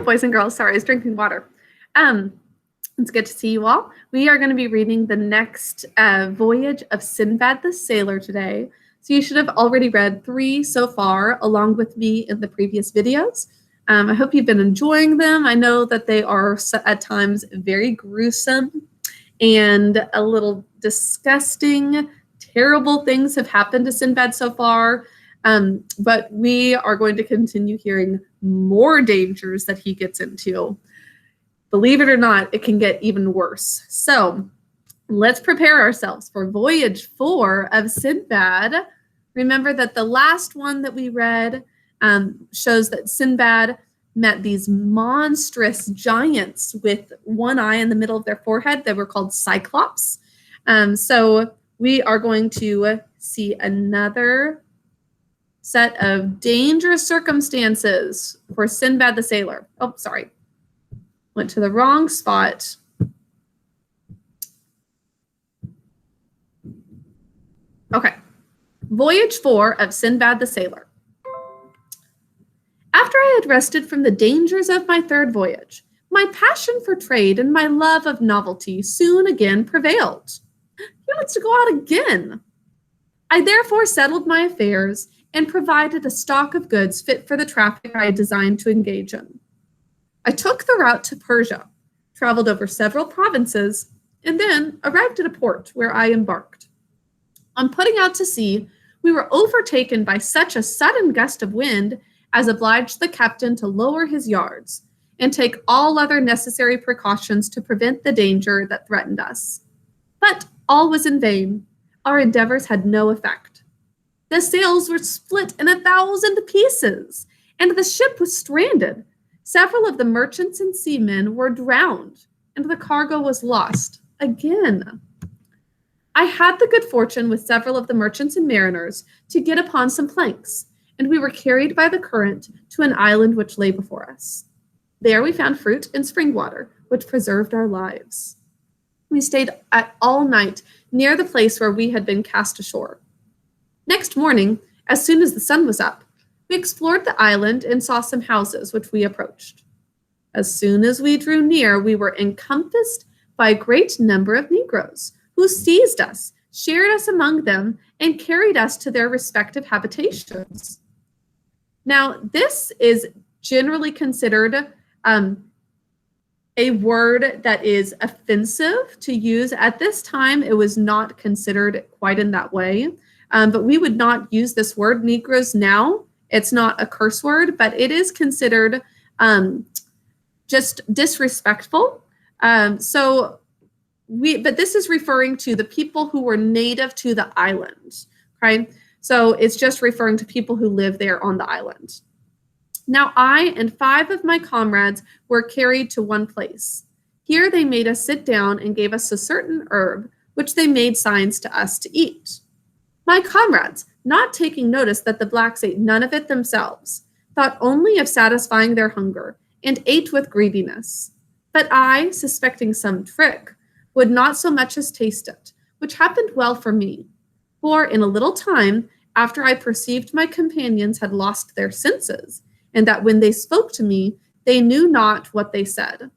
boys and girls. Sorry, I was drinking water. It's good to see you all. We are going to be reading the next voyage of Sinbad the Sailor today. So you should have already read 3 so far, along with me in the previous videos. I hope you've been enjoying them. I know that they are at times very gruesome and a little disgusting. Terrible things have happened to Sinbad so far, but we are going to continue hearing more dangers that he gets into. Believe it or not, it can get even worse. So let's prepare ourselves for Voyage 4 of Sinbad. Remember that the last one that we read shows that Sinbad met these monstrous giants with one eye in the middle of their forehead. They were called Cyclops. So we are going to see another set of dangerous circumstances for Sinbad the Sailor. Oh, sorry. Went to the wrong spot. Okay. Voyage 4 of Sinbad the Sailor. After I had rested from the dangers of my 3rd voyage, my passion for trade and my love of novelty soon again prevailed. He wants to go out again. I therefore settled my affairs and provided a stock of goods fit for the traffic I had designed to engage in. I took the route to Persia, traveled over several provinces, and then arrived at a port where I embarked. On putting out to sea, we were overtaken by such a sudden gust of wind as obliged the captain to lower his yards and take all other necessary precautions to prevent the danger that threatened us. But all was in vain. Our endeavors had no effect. The sails were split in 1,000 pieces, and the ship was stranded. Several of the merchants and seamen were drowned, and the cargo was lost again. I had the good fortune with several of the merchants and mariners to get upon some planks, and we were carried by the current to an island which lay before us. There we found fruit and spring water, which preserved our lives. We stayed all night near the place where we had been cast ashore. Next morning, as soon as the sun was up, we explored the island and saw some houses which we approached. As soon as we drew near, we were encompassed by a great number of Negroes, who seized us, shared us among them, and carried us to their respective habitations. Now, this is generally considered a word that is offensive to use. At this time, it was not considered quite in that way, but we would not use this word, Negroes, now. It's not a curse word, but it is considered just disrespectful. But this is referring to the people who were native to the island, right? So it's just referring to people who live there on the island. Now I and 5 of my comrades were carried to one place. Here they made us sit down and gave us a certain herb, which they made signs to us to eat. My comrades, not taking notice that the blacks ate none of it themselves, thought only of satisfying their hunger, and ate with greediness. But I, suspecting some trick, would not so much as taste it, which happened well for me. For in a little time, after I perceived my companions had lost their senses, and that when they spoke to me, they knew not what they said.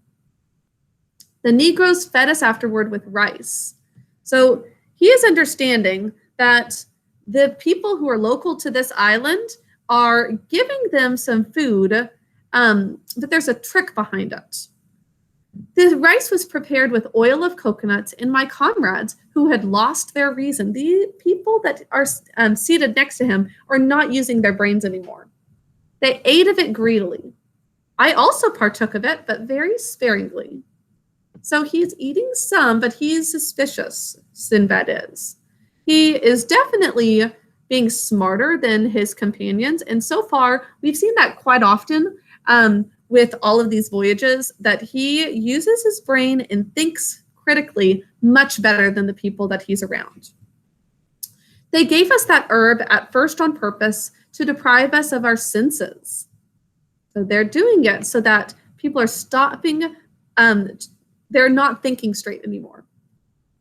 The Negroes fed us afterward with rice. So he is understanding that the people who are local to this island are giving them some food, but there's a trick behind it. The rice was prepared with oil of coconuts, and my comrades, who had lost their reason, the people that are seated next to him, are not using their brains anymore. They ate of it greedily. I also partook of it, but very sparingly. So he's eating some, but he's suspicious, Sinbad is. He is definitely being smarter than his companions, and so far, we've seen that quite often with all of these voyages, that he uses his brain and thinks critically much better than the people that he's around. They gave us that herb at first on purpose to deprive us of our senses. So they're doing it so that people are stopping, they're not thinking straight anymore.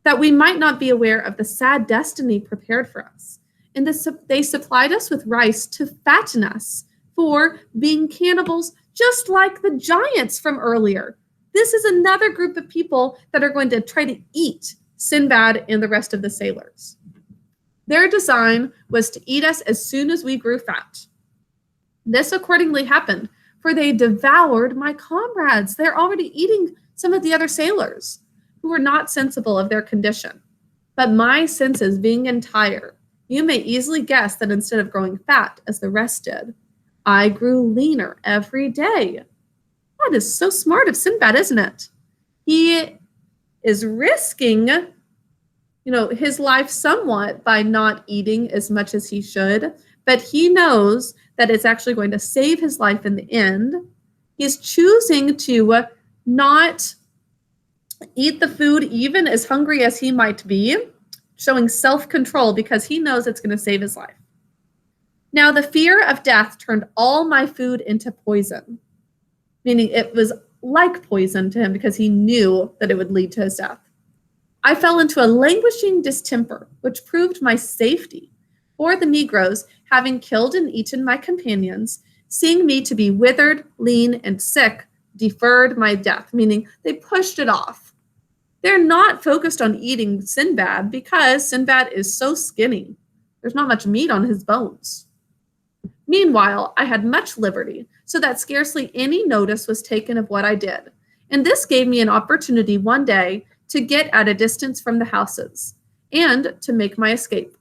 That we might not be aware of the sad destiny prepared for us. And they supplied us with rice to fatten us, for being cannibals, just like the giants from earlier. This is another group of people that are going to try to eat Sinbad and the rest of the sailors. Their design was to eat us as soon as we grew fat. This accordingly happened, for they devoured my comrades. They're already eating some of the other sailors who were not sensible of their condition. But my senses being entire, you may easily guess that instead of growing fat as the rest did, I grew leaner every day. That is so smart of Sinbad, isn't it? He is risking, his life somewhat by not eating as much as he should, but he knows that it's actually going to save his life in the end. He's choosing to not eat the food even as hungry as he might be, showing self-control because he knows it's going to save his life. Now, the fear of death turned all my food into poison, meaning it was like poison to him because he knew that it would lead to his death. I fell into a languishing distemper, which proved my safety. For the Negroes, having killed and eaten my companions, seeing me to be withered, lean, and sick, deferred my death, meaning they pushed it off. They're not focused on eating Sinbad because Sinbad is so skinny. There's not much meat on his bones. Meanwhile, I had much liberty, so that scarcely any notice was taken of what I did. And this gave me an opportunity one day to get at a distance from the houses and to make my escape.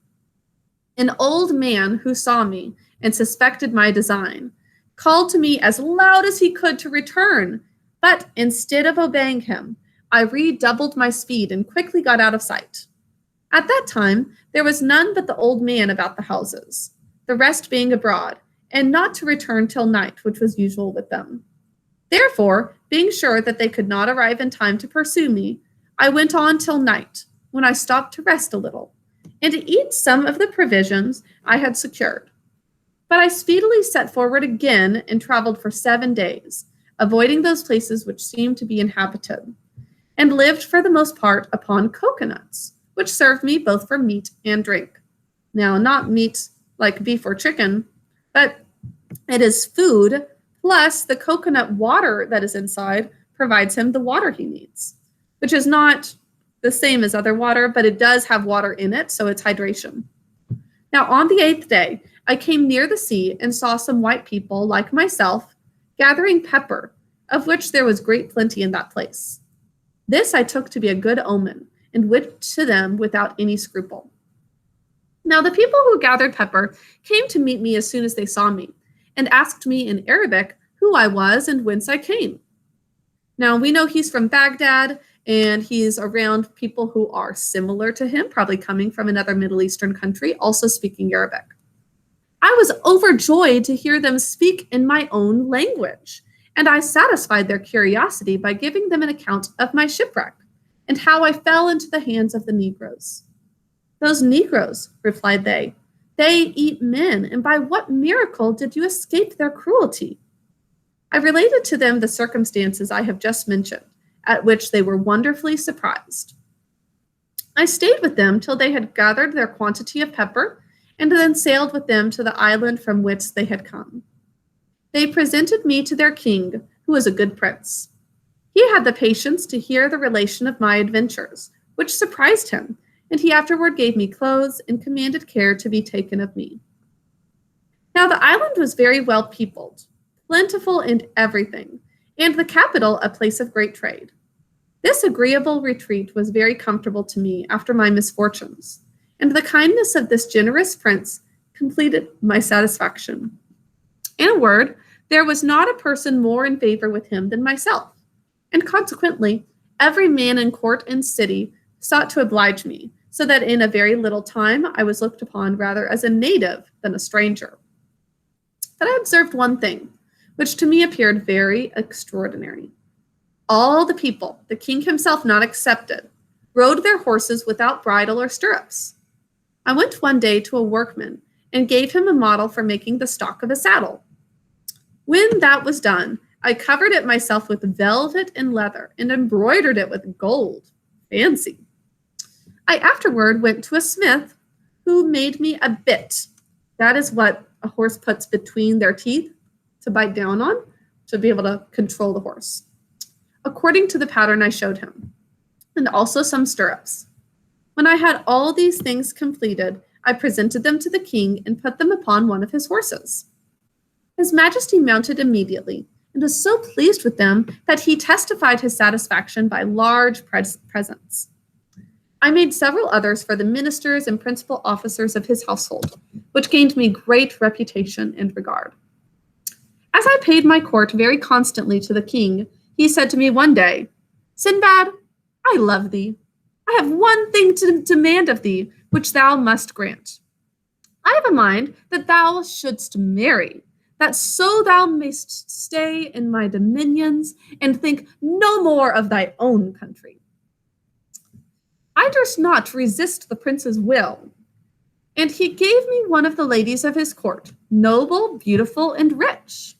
An old man who saw me and suspected my design called to me as loud as he could to return, but instead of obeying him, I redoubled my speed and quickly got out of sight. At that time, there was none but the old man about the houses, the rest being abroad, and not to return till night, which was usual with them. Therefore, being sure that they could not arrive in time to pursue me, I went on till night, when I stopped to rest a little, and to eat some of the provisions I had secured. But I speedily set forward again and traveled for 7 days, avoiding those places which seemed to be inhabited, and lived for the most part upon coconuts, which served me both for meat and drink. Now, not meat like beef or chicken, but it is food, plus the coconut water that is inside provides him the water he needs, which is not the same as other water, but it does have water in it, so it's hydration. Now, on the 8th day, I came near the sea and saw some white people, like myself, gathering pepper, of which there was great plenty in that place. This I took to be a good omen, and went to them without any scruple. Now, the people who gathered pepper came to meet me as soon as they saw me, and asked me in Arabic who I was and whence I came. Now, we know he's from Baghdad, and he's around people who are similar to him, probably coming from another Middle Eastern country, also speaking Arabic. I was overjoyed to hear them speak in my own language, and I satisfied their curiosity by giving them an account of my shipwreck and how I fell into the hands of the Negroes. Those Negroes, replied they eat men, and by what miracle did you escape their cruelty? I related to them the circumstances I have just mentioned, at which they were wonderfully surprised. I stayed with them till they had gathered their quantity of pepper, and then sailed with them to the island from which they had come. They presented me to their king, who was a good prince. He had the patience to hear the relation of my adventures, which surprised him, and he afterward gave me clothes and commanded care to be taken of me. Now the island was very well peopled, plentiful in everything, and the capital a place of great trade. This agreeable retreat was very comfortable to me after my misfortunes, and the kindness of this generous prince completed my satisfaction. In a word, there was not a person more in favor with him than myself, and consequently, every man in court and city sought to oblige me, so that in a very little time I was looked upon rather as a native than a stranger. But I observed one thing, which to me appeared very extraordinary. All the people, the king himself not excepted, rode their horses without bridle or stirrups. I went one day to a workman and gave him a model for making the stock of a saddle. When that was done, I covered it myself with velvet and leather and embroidered it with gold. Fancy. I afterward went to a smith who made me a bit. That is what a horse puts between their teeth to bite down on. to be able to control the horse, according to the pattern I showed him, and also some stirrups. When I had all these things completed, I presented them to the king and put them upon one of his horses. His Majesty mounted immediately and was so pleased with them that he testified his satisfaction by large presents. I made several others for the ministers and principal officers of his household, which gained me great reputation and regard. As I paid my court very constantly to the king, he said to me one day, "Sinbad, I love thee. I have one thing to demand of thee, which thou must grant. I have a mind that thou shouldst marry, that so thou mayst stay in my dominions and think no more of thy own country." I durst not resist the prince's will, and he gave me one of the ladies of his court, noble, beautiful, and rich.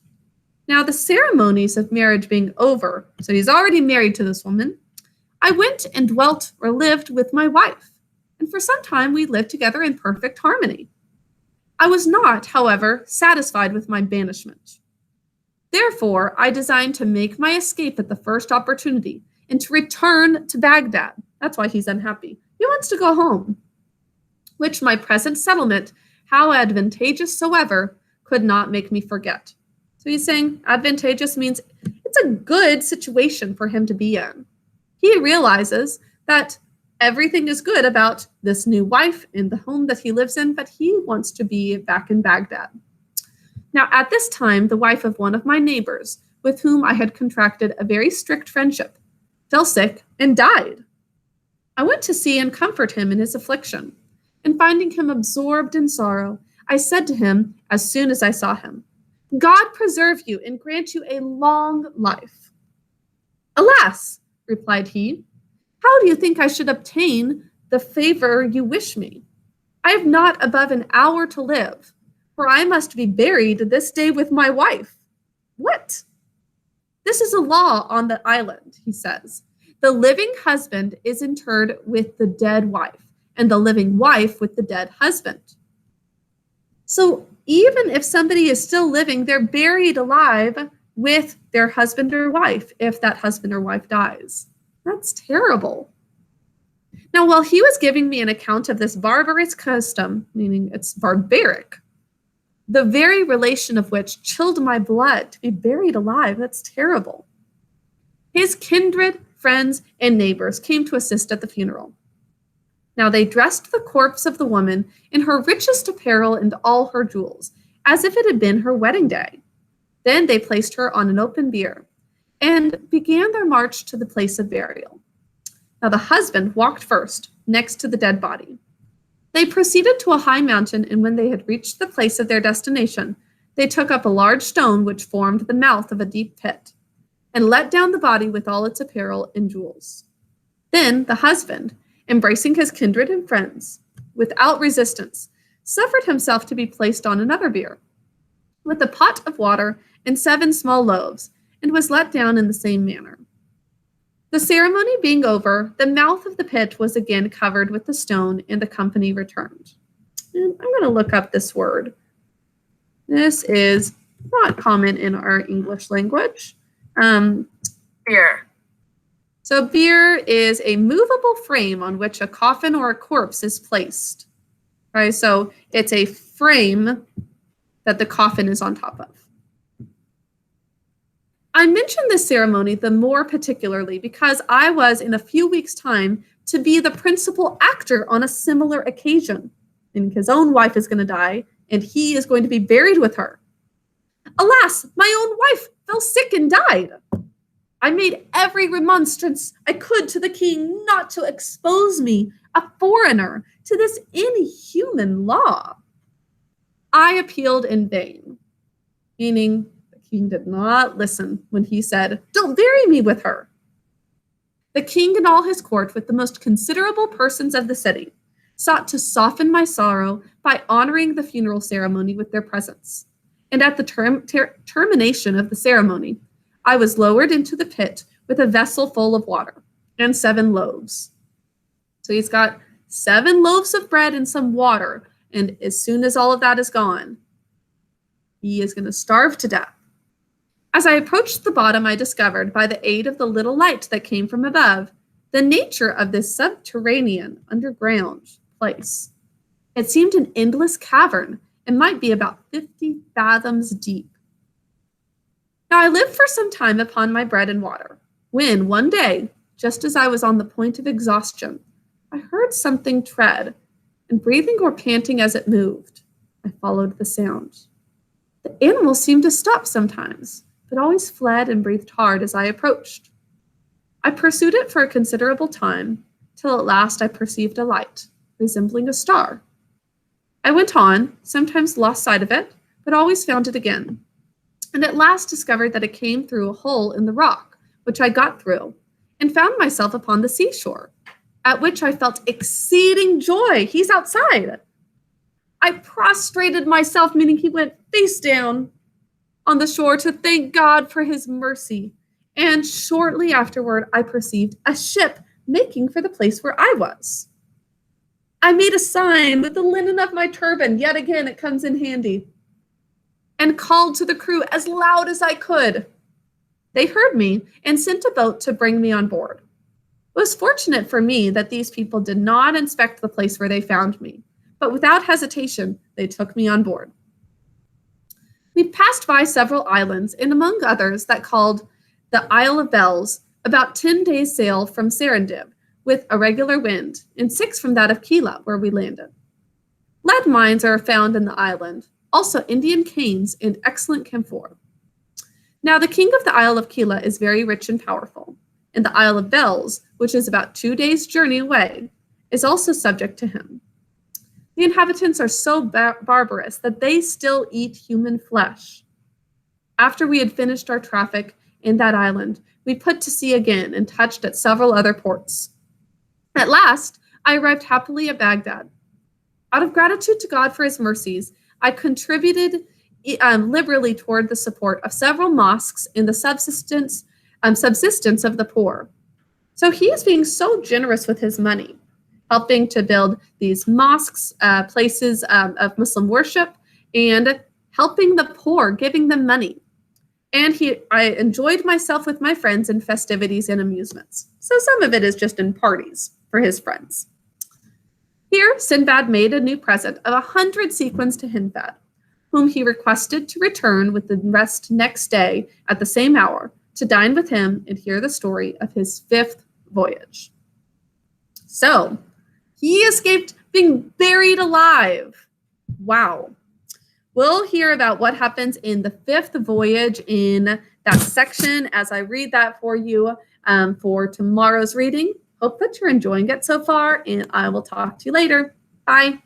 Now the ceremonies of marriage being over, so he's already married to this woman, I went and dwelt or lived with my wife, and for some time we lived together in perfect harmony. I was not, however, satisfied with my banishment. Therefore, I designed to make my escape at the first opportunity and to return to Baghdad. That's why he's unhappy. He wants to go home, which my present settlement, how advantageous soever, could not make me forget. So he's saying advantageous means it's a good situation for him to be in. He realizes that everything is good about this new wife in the home that he lives in, but he wants to be back in Baghdad. Now, at this time, the wife of one of my neighbors, with whom I had contracted a very strict friendship, fell sick and died. I went to see and comfort him in his affliction, and finding him absorbed in sorrow, I said to him as soon as I saw him, "God preserve you and grant you a long life." "Alas," replied he, "how do you think I should obtain the favor you wish me? I have not above an hour to live, for I must be buried this day with my wife." "What?" "This is a law on the island," he says. "The living husband is interred with the dead wife, and the living wife with the dead husband." So even if somebody is still living, they're buried alive with their husband or wife if that husband or wife dies. That's terrible. Now, while he was giving me an account of this barbarous custom, meaning it's barbaric, the very relation of which chilled my blood to be buried alive, that's terrible. His kindred, friends, and neighbors came to assist at the funeral. Now they dressed the corpse of the woman in her richest apparel and all her jewels, as if it had been her wedding day. Then they placed her on an open bier and began their march to the place of burial. Now the husband walked first, next to the dead body. They proceeded to a high mountain, and when they had reached the place of their destination, they took up a large stone which formed the mouth of a deep pit, and let down the body with all its apparel and jewels. Then the husband, embracing his kindred and friends, without resistance, suffered himself to be placed on another bier, with a pot of water and 7 small loaves, and was let down in the same manner. The ceremony being over, the mouth of the pit was again covered with the stone, and the company returned. And I'm going to look up this word. This is not common in our English language. Bier. So bier is a movable frame on which a coffin or a corpse is placed. Right? So it's a frame that the coffin is on top of. I mention this ceremony the more particularly because I was in a few weeks' time to be the principal actor on a similar occasion. And his own wife is going to die, and he is going to be buried with her. Alas, my own wife fell sick and died. I made every remonstrance I could to the king not to expose me, a foreigner, to this inhuman law. I appealed in vain, meaning the king did not listen when he said, "Don't bury me with her." The king and all his court, with the most considerable persons of the city, sought to soften my sorrow by honoring the funeral ceremony with their presence. And at the termination of the ceremony, I was lowered into the pit with a vessel full of water and 7 loaves. So he's got 7 loaves of bread and some water, and as soon as all of that is gone, he is going to starve to death. As I approached the bottom, I discovered, by the aid of the little light that came from above, the nature of this subterranean underground place. It seemed an endless cavern and might be about 50 fathoms deep. Now I lived for some time upon my bread and water, when one day, just as I was on the point of exhaustion, I heard something tread, and breathing or panting as it moved. I followed the sound. The animal seemed to stop sometimes, but always fled and breathed hard as I approached. I pursued it for a considerable time, till at last I perceived a light, resembling a star. I went on, sometimes lost sight of it, but always found it again, and at last discovered that it came through a hole in the rock, which I got through, and found myself upon the seashore, at which I felt exceeding joy. He's outside. I prostrated myself, meaning he went face down on the shore, to thank God for his mercy. And shortly afterward, I perceived a ship making for the place where I was. I made a sign with the linen of my turban, yet again it comes in handy, and called to the crew as loud as I could. They heard me and sent a boat to bring me on board. It was fortunate for me that these people did not inspect the place where they found me, but without hesitation, they took me on board. We passed by several islands, and among others that called the Isle of Bells, about 10 days' sail from Serendib, with a regular wind, and 6 from that of Kela, where we landed. Lead mines are found in the island, also Indian canes and excellent camphor. Now the king of the Isle of Kela is very rich and powerful, and the Isle of Bells, which is about 2 days' journey away, is also subject to him. The inhabitants are so barbarous that they still eat human flesh. After we had finished our traffic in that island, we put to sea again and touched at several other ports. At last, I arrived happily at Baghdad. Out of gratitude to God for his mercies, I contributed liberally toward the support of several mosques and the subsistence of the poor. So he is being so generous with his money, helping to build these mosques, places of Muslim worship, and helping the poor, giving them money. And I enjoyed myself with my friends in festivities and amusements. So some of it is just in parties for his friends. Here, Sinbad made a new present of 100 sequins to Hindbad, whom he requested to return with the rest next day at the same hour to dine with him and hear the story of his 5th voyage. So, he escaped being buried alive. Wow. We'll hear about what happens in the 5th voyage in that section as I read that for you for tomorrow's reading. Hope that you're enjoying it so far, and I will talk to you later. Bye.